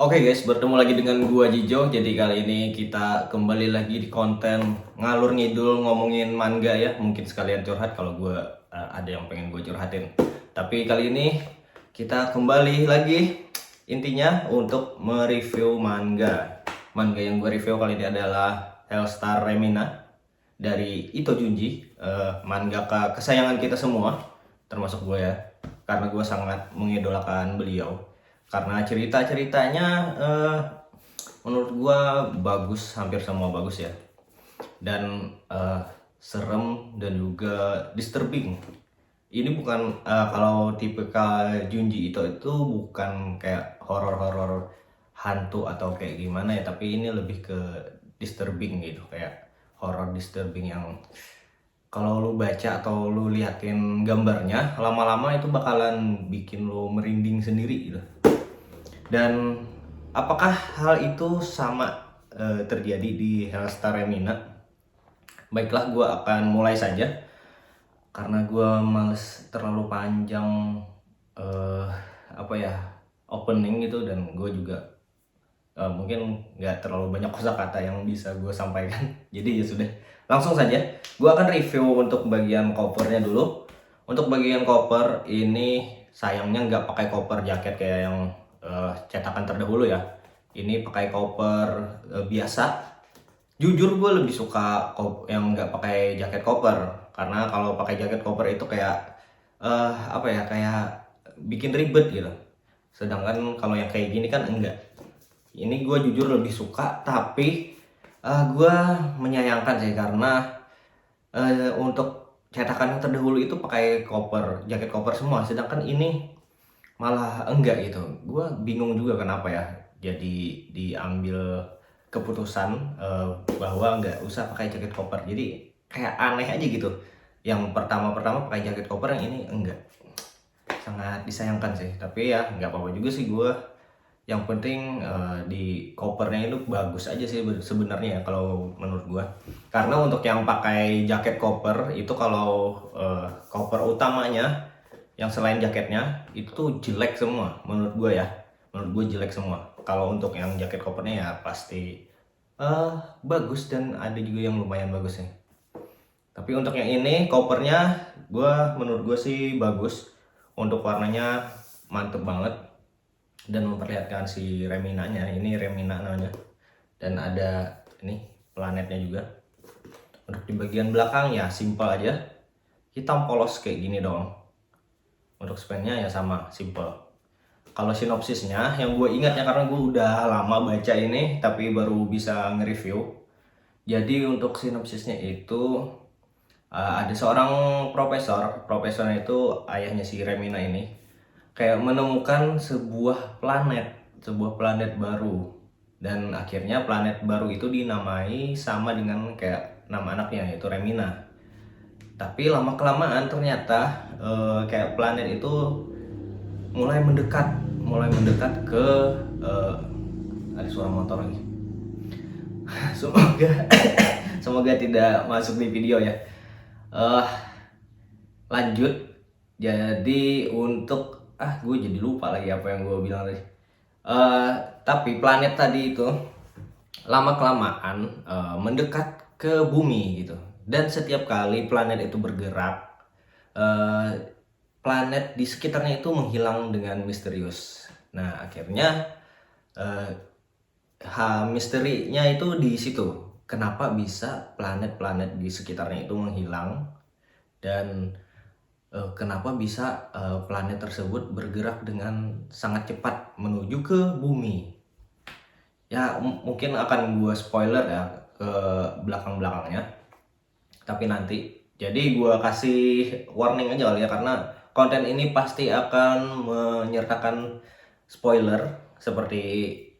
Oke guys, bertemu lagi dengan gua Jijo. Jadi kali ini kita kembali lagi di konten ngalur ngidul ngomongin manga ya. Mungkin sekalian curhat kalau gua ada yang pengen gue curhatin. Tapi kali ini kita kembali lagi intinya untuk mereview manga. Manga yang gue review kali ini adalah Hellstar Remina dari Ito Junji, mangaka kesayangan kita semua, termasuk gue ya, karena gue sangat mengidolakan beliau. Karena cerita-ceritanya menurut gue bagus, hampir semua bagus ya, dan serem dan juga disturbing. Ini bukan kalau tipikal Junji itu bukan kayak horor-horor hantu atau kayak gimana ya, tapi ini lebih ke disturbing gitu, kayak horror disturbing yang kalau lu baca atau lu liatin gambarnya lama-lama itu bakalan bikin lu merinding sendiri gitu. Dan apakah hal itu sama terjadi di Hellstar Remina? Baiklah, gue akan mulai saja karena gue males terlalu panjang apa ya, opening gitu, dan gue juga mungkin nggak terlalu banyak kosakata yang bisa gue sampaikan. Jadi ya sudah, langsung saja gue akan review untuk bagian covernya dulu. Untuk bagian cover ini sayangnya nggak pakai cover jaket kayak yang cetakan terdahulu ya. Ini pakai cover biasa. Jujur gue lebih suka yang nggak pakai jaket cover, karena kalau pakai jaket cover itu kayak apa ya, kayak bikin ribet gitu. Sedangkan kalau yang kayak gini kan enggak. Ini gue jujur lebih suka, tapi gue menyayangkan sih karena untuk cetakan yang terdahulu itu pakai cover, jaket cover semua, sedangkan ini malah enggak gitu. Gue bingung juga kenapa ya jadi diambil keputusan bahwa nggak usah pakai jaket cover. Jadi kayak aneh aja gitu. Yang pertama-pertama pakai jaket cover, yang ini enggak. Sangat disayangkan sih. Tapi ya nggak apa-apa juga sih gue. Yang penting di covernya itu bagus aja sih sebenarnya ya kalau menurut gua. Karena untuk yang pakai jaket cover itu, kalau cover utamanya yang selain jaketnya itu tuh jelek semua menurut gua ya. Menurut gua jelek semua. Kalau untuk yang jaket covernya ya pasti bagus, dan ada juga yang lumayan bagus sih. Tapi untuk yang ini covernya menurut gua sih bagus. Untuk warnanya mantep banget dan memperlihatkan si Reminanya. Ini Remina namanya, dan ada ini planetnya juga. Untuk di bagian belakang ya simple aja, hitam polos kayak gini dong. Untuk spannya ya sama, simple. Kalau sinopsisnya yang gue ingat ya, karena gue udah lama baca ini tapi baru bisa nge-review. Jadi untuk sinopsisnya itu ada seorang profesornya itu ayahnya si Remina ini, kayak menemukan sebuah planet baru, dan akhirnya planet baru itu dinamai sama dengan kayak nama anaknya, yaitu Remina. Tapi lama kelamaan ternyata kayak planet itu mulai mendekat ke ada suara motor lagi. Semoga semoga tidak masuk di video ya. eh Lanjut. Jadi untuk gue jadi lupa lagi apa yang gue bilang tadi. Tapi planet tadi itu lama kelamaan mendekat ke bumi gitu, dan setiap kali planet itu bergerak, eh, planet di sekitarnya itu menghilang dengan misterius. Nah akhirnya eh, misterinya itu di situ. Kenapa bisa planet-planet di sekitarnya itu menghilang, dan kenapa bisa planet tersebut bergerak dengan sangat cepat menuju ke bumi. Ya mungkin akan gue spoiler ya ke belakang-belakangnya, tapi nanti. Jadi gue kasih warning aja kali ya, karena konten ini pasti akan menyertakan spoiler, seperti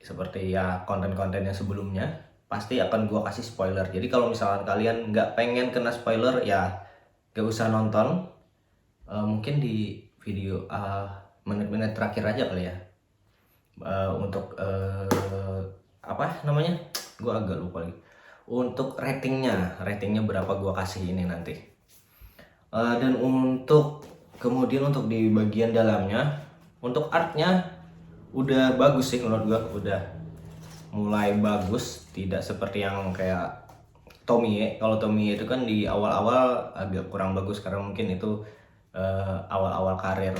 seperti ya konten-konten yang sebelumnya pasti akan gue kasih spoiler. Jadi kalau misalkan kalian nggak pengen kena spoiler ya gak usah nonton. Mungkin di video menit-menit terakhir aja kali ya. Untuk apa namanya, gue agak lupa lagi. Untuk ratingnya berapa gue kasih ini nanti. Dan untuk kemudian untuk di bagian dalamnya, untuk artnya udah bagus sih menurut gua, udah mulai bagus, tidak seperti yang kayak Tomie. Kalau Tomie itu kan di awal-awal agak kurang bagus karena mungkin itu awal-awal karir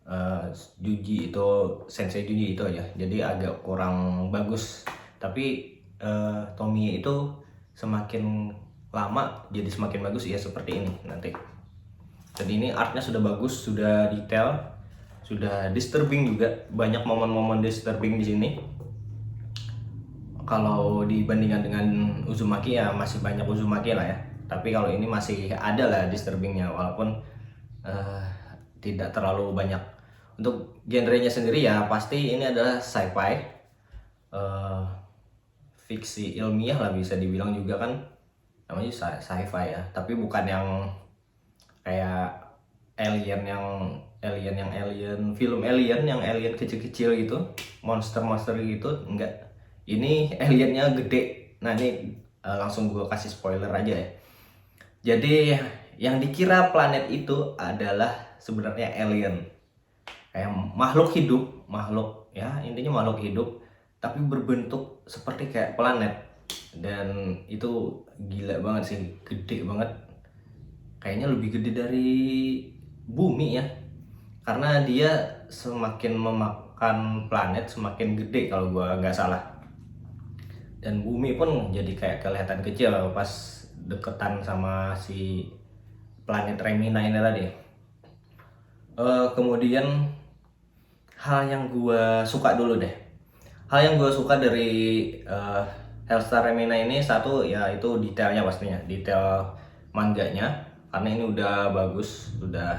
eh, Juji itu, Sensei Juji itu aja, jadi agak kurang bagus. Tapi Tomie itu semakin lama jadi semakin bagus ya, seperti ini nanti. Dan ini artnya sudah bagus, sudah detail, sudah disturbing juga, banyak momen-momen disturbing di sini. Kalau dibandingkan dengan Uzumaki ya masih banyak Uzumaki lah ya, tapi kalau ini masih ada lah disturbingnya, walaupun eh, tidak terlalu banyak. Untuk genrenya sendiri ya pasti ini adalah sci-fi, eh, fiksi ilmiah lah bisa dibilang juga kan, namanya sci-fi ya, tapi bukan yang kayak alien yang film alien yang alien kecil-kecil gitu, monster-monster gitu, enggak. Ini aliennya gede. Nah ini langsung gue kasih spoiler aja ya. Jadi yang dikira planet itu adalah sebenarnya alien, kayak makhluk hidup, makhluk ya intinya makhluk hidup, tapi berbentuk seperti kayak planet. Dan itu gila banget sih, gede banget, kayaknya lebih gede dari bumi ya, karena dia semakin memakan planet semakin gede kalau gua nggak salah. Dan bumi pun jadi kayak kelihatan kecil pas deketan sama si planet Remina ini tadi. Kemudian hal yang gua suka dulu deh, hal yang gue suka dari Hellstar Remina ini, satu ya itu detailnya, pastinya detail mangganya, karena ini udah bagus, udah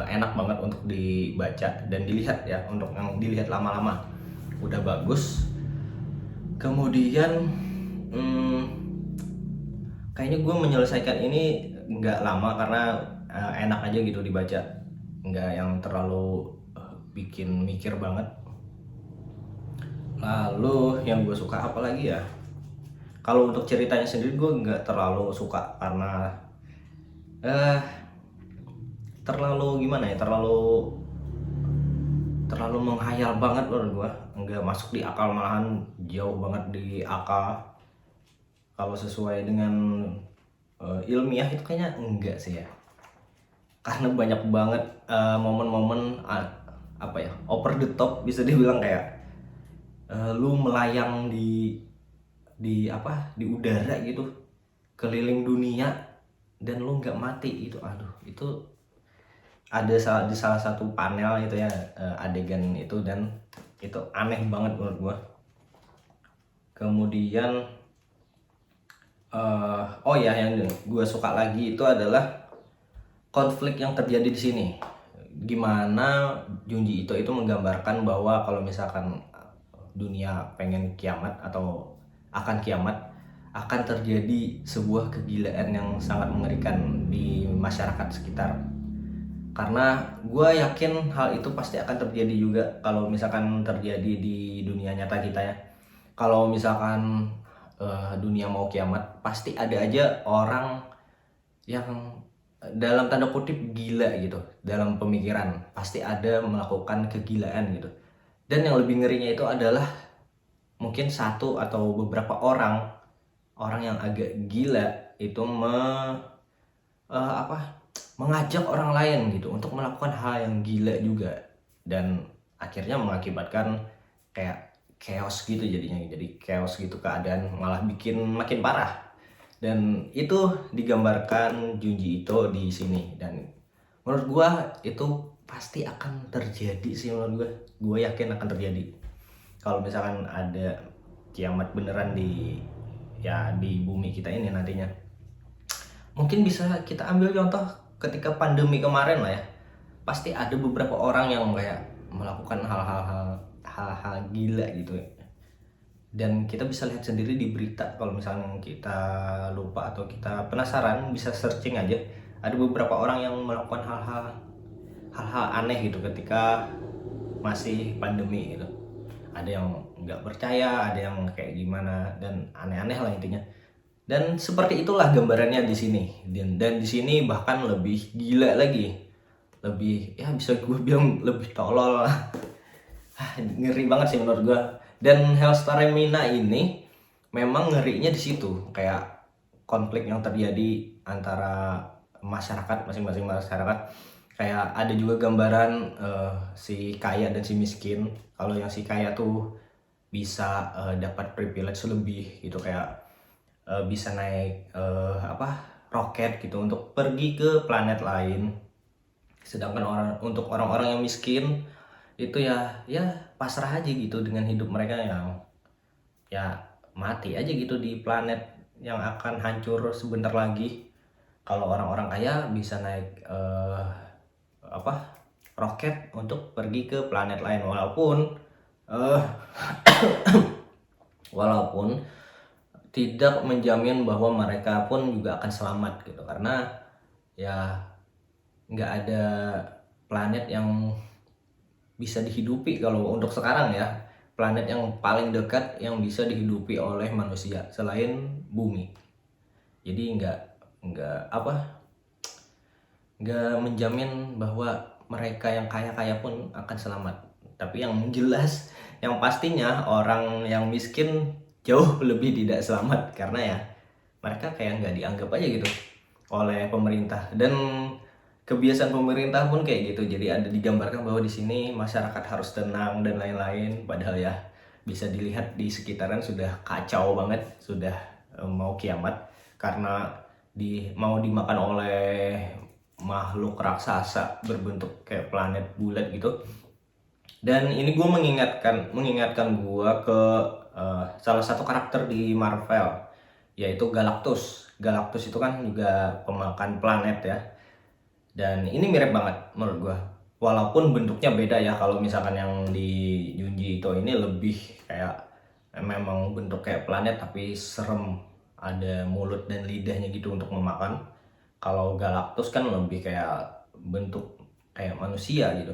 enak banget untuk dibaca dan dilihat ya, untuk yang dilihat lama-lama udah bagus. Kemudian kayaknya gue menyelesaikan ini nggak lama karena enak aja gitu dibaca, nggak yang terlalu bikin mikir banget. Lalu yang gue suka apa lagi ya? Kalau untuk ceritanya sendiri gue nggak terlalu suka karena terlalu gimana ya? Terlalu menghayal banget menurut gue. Nggak masuk di akal, malahan jauh banget di akal. Kalau sesuai dengan ilmiah itu kayaknya enggak sih ya. Karena banyak banget momen-momen apa ya? Over the top bisa dibilang, kayak lu melayang di apa, di udara gitu, keliling dunia dan lu nggak mati. Itu aduh, itu ada di salah satu panel itu ya, adegan itu, dan itu aneh banget menurut gua. Kemudian oh ya, yang gua suka lagi itu adalah konflik yang terjadi di sini. Gimana Junji Ito itu menggambarkan bahwa kalau misalkan dunia pengen kiamat atau akan kiamat, akan terjadi sebuah kegilaan yang sangat mengerikan di masyarakat sekitar. Karena gue yakin hal itu pasti akan terjadi juga kalau misalkan terjadi di dunia nyata kita ya. Kalau misalkan dunia mau kiamat, pasti ada aja orang yang dalam tanda kutip gila gitu dalam pemikiran, pasti ada melakukan kegilaan gitu. Dan yang lebih ngerinya itu adalah mungkin satu atau beberapa orang yang agak gila itu mengajak orang lain gitu untuk melakukan hal yang gila juga, dan akhirnya mengakibatkan kayak chaos gitu jadinya, jadi chaos gitu keadaan, malah bikin makin parah. Dan itu digambarkan Junji Ito di sini, dan menurut gua itu pasti akan terjadi sih, menurut gua yakin akan terjadi kalau misalkan ada kiamat beneran di bumi kita ini nantinya. Mungkin bisa kita ambil contoh ketika pandemi kemarin lah ya, pasti ada beberapa orang yang kayak melakukan hal-hal gila gitu ya. Dan kita bisa lihat sendiri di berita, kalau misalnya kita lupa atau kita penasaran bisa searching aja, ada beberapa orang yang melakukan hal-hal aneh gitu ketika masih pandemi gitu. Ada yang nggak percaya, ada yang kayak gimana, dan aneh-aneh lah intinya. Dan seperti itulah gambarannya di sini. Dan di sini bahkan lebih gila lagi, lebih ya bisa gue bilang lebih tolol lah. ngeri banget sih menurut gua. Dan Hellstar Remina ini memang ngerinya di situ, kayak konflik yang terjadi antara masyarakat, masing-masing masyarakat. Kayak ada juga gambaran si kaya dan si miskin. Kalau yang si kaya tuh bisa dapat privilege lebih gitu, kayak bisa naik roket gitu untuk pergi ke planet lain. Sedangkan untuk orang-orang yang miskin itu ya pasrah aja gitu dengan hidup mereka yang ya mati aja gitu di planet yang akan hancur sebentar lagi. Kalau orang-orang kaya bisa naik roket untuk pergi ke planet lain, eh, walaupun tidak menjamin bahwa mereka pun juga akan selamat gitu, karena ya nggak ada planet yang bisa dihidupi kalau untuk sekarang ya. Planet yang paling dekat yang bisa dihidupi oleh manusia selain bumi. Jadi nggak menjamin bahwa mereka yang kaya-kaya pun akan selamat. Tapi yang jelas, yang pastinya orang yang miskin jauh lebih tidak selamat, karena ya mereka kayak nggak dianggap aja gitu oleh pemerintah. Dan kebiasaan pemerintah pun kayak gitu. Jadi ada digambarkan bahwa di sini masyarakat harus tenang dan lain-lain. Padahal ya bisa dilihat di sekitaran sudah kacau banget, sudah mau kiamat karena mau dimakan oleh makhluk raksasa berbentuk kayak planet bulat gitu. Dan ini gue mengingatkan gue ke salah satu karakter di Marvel, yaitu Galactus. Galactus itu kan juga pemakan planet ya. Dan ini mirip banget menurut gua. Walaupun bentuknya beda ya, kalau misalkan yang di Junji Ito ini lebih kayak memang bentuk kayak planet tapi serem. Ada mulut dan lidahnya gitu untuk memakan. Kalau Galactus kan lebih kayak bentuk kayak manusia gitu.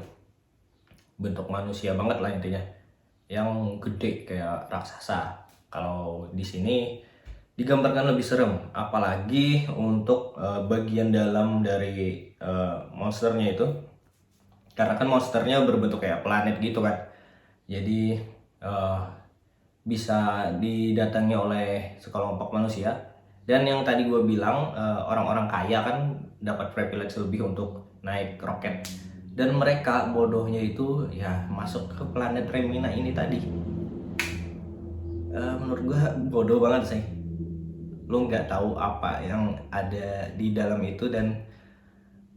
Bentuk manusia banget lah intinya. Yang gede kayak raksasa. Kalau di sini digambarkan lebih serem, apalagi untuk bagian dalam dari monsternya itu, karena kan monsternya berbentuk kayak planet gitu kan. Jadi bisa didatangi oleh sekelompok manusia. Dan yang tadi gue bilang orang-orang kaya kan dapat privilege lebih untuk naik roket. Dan mereka bodohnya itu ya masuk ke planet Remina ini tadi. Menurut gue bodoh banget sih. Lu nggak tahu apa yang ada di dalam itu dan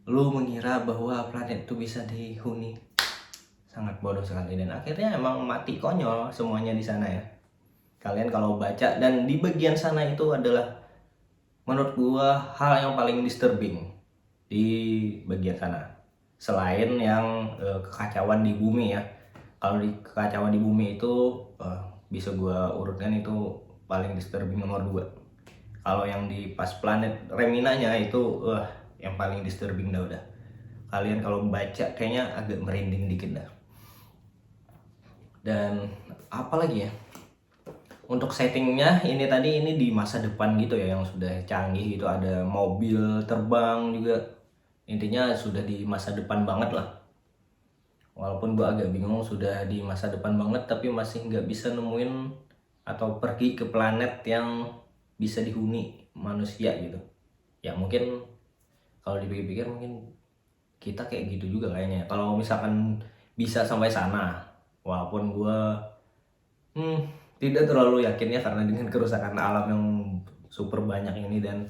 lu mengira bahwa planet itu bisa dihuni. Sangat bodoh sekali, dan akhirnya emang mati konyol semuanya di sana ya. Kalian kalau baca, dan di bagian sana itu adalah menurut gua hal yang paling disturbing di bagian sana. Selain yang kekacauan di bumi ya. Kalau di kekacauan di bumi itu bisa gua urutkan itu paling disturbing nomor 2. Kalau yang di pas planet Reminanya itu yang paling disturbing udah. Kalian kalau baca kayaknya agak merinding dikit dah. Dan apa lagi ya? Untuk settingnya ini di masa depan gitu ya, yang sudah canggih gitu, ada mobil terbang juga. Intinya sudah di masa depan banget lah. Walaupun gue agak bingung sudah di masa depan banget tapi masih nggak bisa nemuin atau pergi ke planet yang bisa dihuni manusia gitu. Ya mungkin kalau dipikir-pikir mungkin kita kayak gitu juga kayaknya. Kalau misalkan bisa sampai sana, walaupun gue tidak terlalu yakin ya, karena dengan kerusakan alam yang super banyak ini dan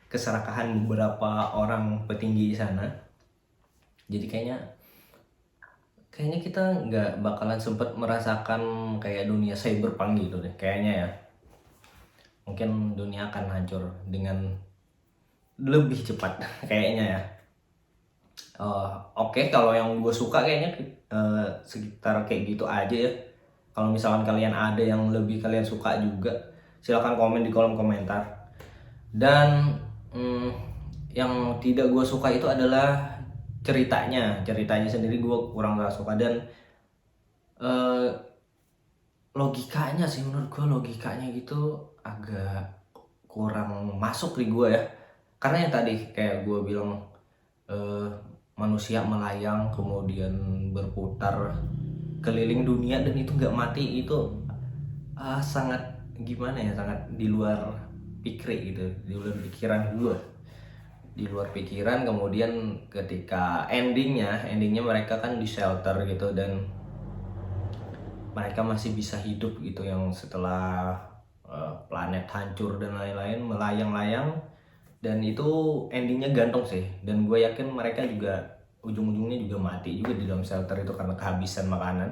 keserakahan beberapa orang petinggi di sana, jadi kayaknya kita nggak bakalan sempet merasakan kayak dunia cyberpunk gitu deh kayaknya ya. Mungkin dunia akan hancur dengan lebih cepat kayaknya ya. Oke, kalau yang gue suka kayaknya sekitar kayak gitu aja ya. Kalau misalkan kalian ada yang lebih kalian suka juga, silahkan komen di kolom komentar. Dan yang tidak gue suka itu adalah ceritanya sendiri gue kurang gak suka. Dan logikanya sih, menurut gue logikanya gitu agak kurang masuk di gue ya. Karena yang tadi kayak gue bilang, manusia melayang kemudian berputar keliling dunia dan itu nggak mati, itu sangat gimana ya, sangat di luar pikir gitu, di luar pikiran gue, di luar pikiran. Kemudian ketika endingnya mereka kan di shelter gitu, dan mereka masih bisa hidup gitu, yang setelah planet hancur dan lain-lain, melayang-layang. Dan itu endingnya gantung sih, dan gue yakin mereka juga ujung-ujungnya juga mati juga di dalam shelter itu karena kehabisan makanan.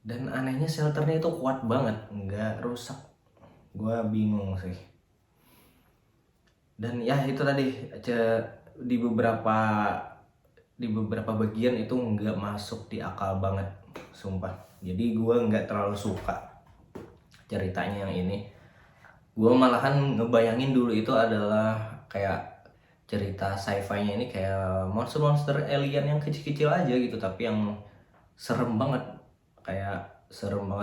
Dan anehnya shelternya itu kuat banget, nggak rusak. Gue bingung sih. Dan ya itu tadi, di beberapa bagian itu nggak masuk di akal banget, sumpah. Jadi gue nggak terlalu suka ceritanya yang ini. Gue malahan ngebayangin dulu itu adalah kayak cerita sci-fi-nya ini kayak monster-monster alien yang kecil-kecil aja gitu, tapi yang serem banget, kayak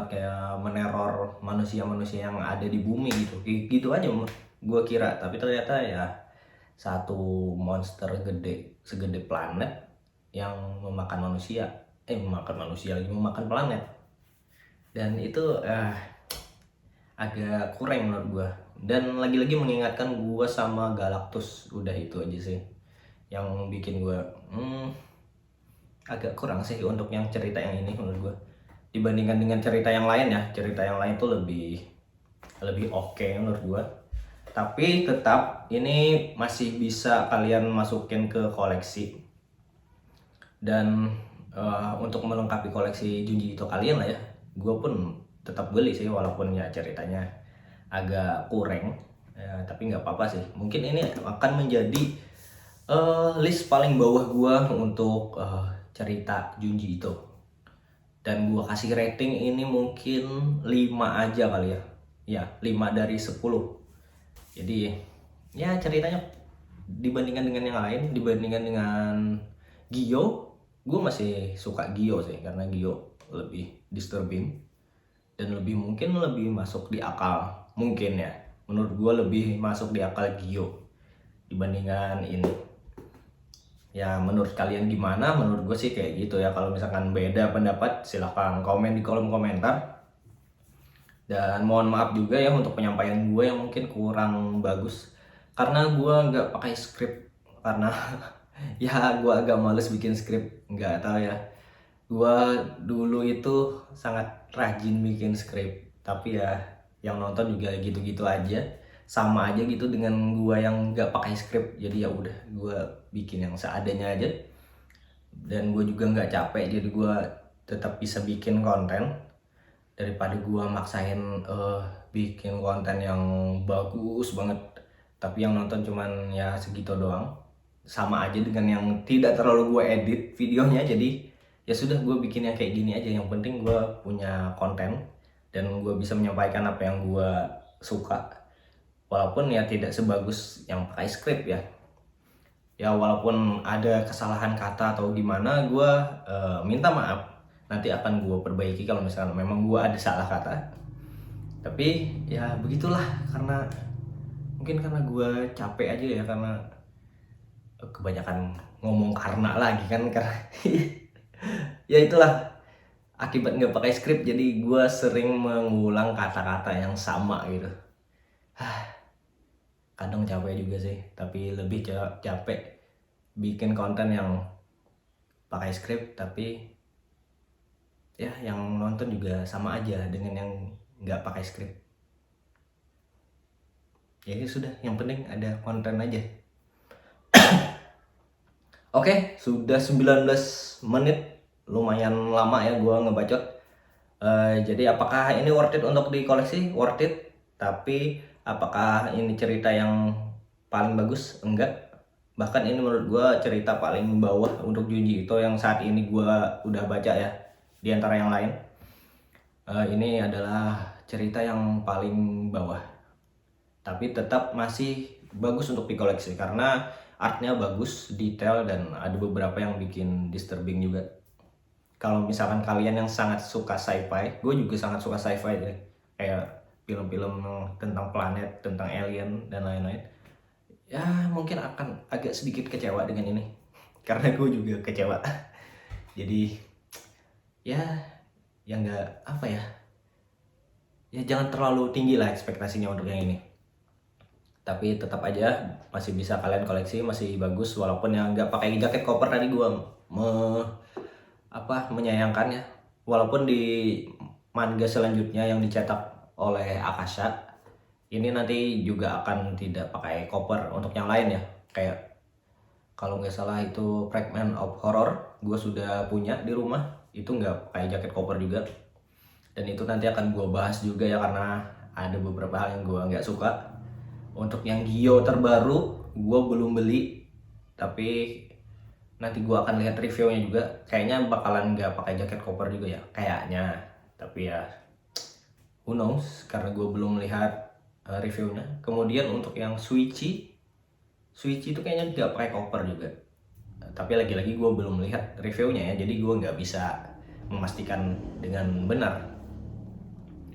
kayak meneror manusia-manusia yang ada di bumi gitu. Gitu aja gue kira, tapi ternyata ya satu monster gede segede planet yang memakan manusia, memakan planet. Dan itu agak kurang menurut gua, dan lagi-lagi mengingatkan gua sama Galactus. Udah itu aja sih yang bikin gua agak kurang sih untuk yang cerita yang ini menurut gua, dibandingkan dengan cerita yang lain ya. Cerita yang lain tuh lebih oke menurut gua, tapi tetap ini masih bisa kalian masukin ke koleksi. Dan untuk melengkapi koleksi Junji Ito kalian lah ya, gue pun tetap beli sih walaupun ya ceritanya agak kurang ya, tapi nggak apa-apa sih. Mungkin ini akan menjadi list paling bawah gue untuk cerita Junji Ito, dan gue kasih rating ini mungkin 5 aja kali ya. Ya 5 dari 10. Jadi ya ceritanya dibandingkan dengan yang lain, dibandingkan dengan Gyo, gue masih suka Gyo sih, karena Gyo lebih disturbing dan mungkin lebih masuk di akal. Mungkin ya, menurut gue lebih masuk di akal Gyo dibandingkan ini. Ya menurut kalian gimana? Menurut gue sih kayak gitu ya. Kalau misalkan beda pendapat, silahkan komen di kolom komentar. Dan mohon maaf juga ya untuk penyampaian gue yang mungkin kurang bagus, karena gue nggak pakai skrip, karena ya gue agak males bikin skrip. Nggak tahu ya, gue dulu itu sangat rajin bikin skrip, tapi ya yang nonton juga gitu-gitu aja, sama aja gitu dengan gue yang nggak pakai skrip. Jadi ya udah, gue bikin yang seadanya aja, dan gue juga nggak capek, jadi gue tetap bisa bikin konten daripada gue maksain bikin konten yang bagus banget tapi yang nonton cuman ya segitu doang. Sama aja dengan yang tidak terlalu gue edit videonya. Jadi ya sudah, gue bikin yang kayak gini aja. Yang penting gue punya konten dan gue bisa menyampaikan apa yang gue suka, walaupun ya tidak sebagus yang pakai skrip ya. Ya walaupun ada kesalahan kata atau gimana, gue minta maaf, nanti akan gue perbaiki kalau misalnya memang gue ada salah kata. Tapi ya begitulah, karena mungkin karena gue capek aja ya, karena kebanyakan ngomong karena lagi kan, karena ya itulah akibat nggak pakai skrip. Jadi gue sering mengulang kata-kata yang sama gitu. Kadang capek juga sih, tapi lebih capek bikin konten yang pakai skrip tapi ya yang nonton juga sama aja dengan yang nggak pakai skrip. Ya sudah, yang penting ada konten aja. Oke, sudah 19 menit, lumayan lama ya gue ngebacot. Jadi apakah ini worth it untuk dikoleksi? Worth it. Tapi apakah ini cerita yang paling bagus? Enggak. Bahkan ini menurut gue cerita paling bawah untuk Junji Ito yang saat ini gue udah baca ya, di antara yang lain. Ini adalah cerita yang paling bawah, tapi tetap masih bagus untuk dikoleksi karena artnya bagus, detail, dan ada beberapa yang bikin disturbing juga. Kalau misalkan kalian yang sangat suka sci-fi, gue juga sangat suka sci-fi deh, kayak film-film tentang planet, tentang alien dan lain-lain, ya mungkin akan agak sedikit kecewa dengan ini karena gue juga kecewa. Jadi ya yang nggak apa ya, ya jangan terlalu tinggi lah ekspektasinya untuk yang ini. Tapi tetap aja masih bisa kalian koleksi, masih bagus walaupun yang nggak pakai jaket koper tadi gua menyayangkannya. Walaupun di manga selanjutnya yang dicetak oleh Akasha ini nanti juga akan tidak pakai koper untuk yang lain ya. Kayak kalau nggak salah itu Fragment of Horror, gue sudah punya di rumah, itu nggak pakai jaket koper juga. Dan itu nanti akan gue bahas juga ya, karena ada beberapa hal yang gue nggak suka. Untuk yang Gyo terbaru gue belum beli, tapi nanti gue akan lihat reviewnya juga. Kayaknya bakalan nggak pakai jaket koper juga ya, kayaknya. Tapi ya who knows, karena gue belum lihat reviewnya. Kemudian untuk yang Suichi itu kayaknya nggak pakai koper juga. Tapi lagi-lagi gue belum lihat reviewnya ya, jadi gue nggak bisa memastikan dengan benar.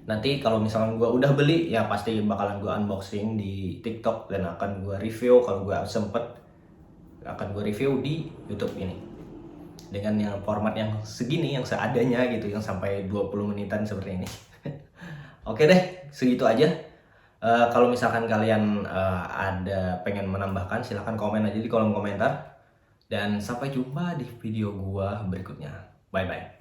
Nanti kalau misalkan gue udah beli ya pasti bakalan gue unboxing di TikTok dan akan gue review kalau gue sempet, akan gue review di YouTube ini dengan yang format yang segini, yang seadanya gitu, yang sampai 20 menitan seperti ini. Oke deh, segitu aja. Kalau misalkan kalian ada pengen menambahkan, silahkan komen aja di kolom komentar. Dan sampai jumpa di video gua berikutnya. Bye bye.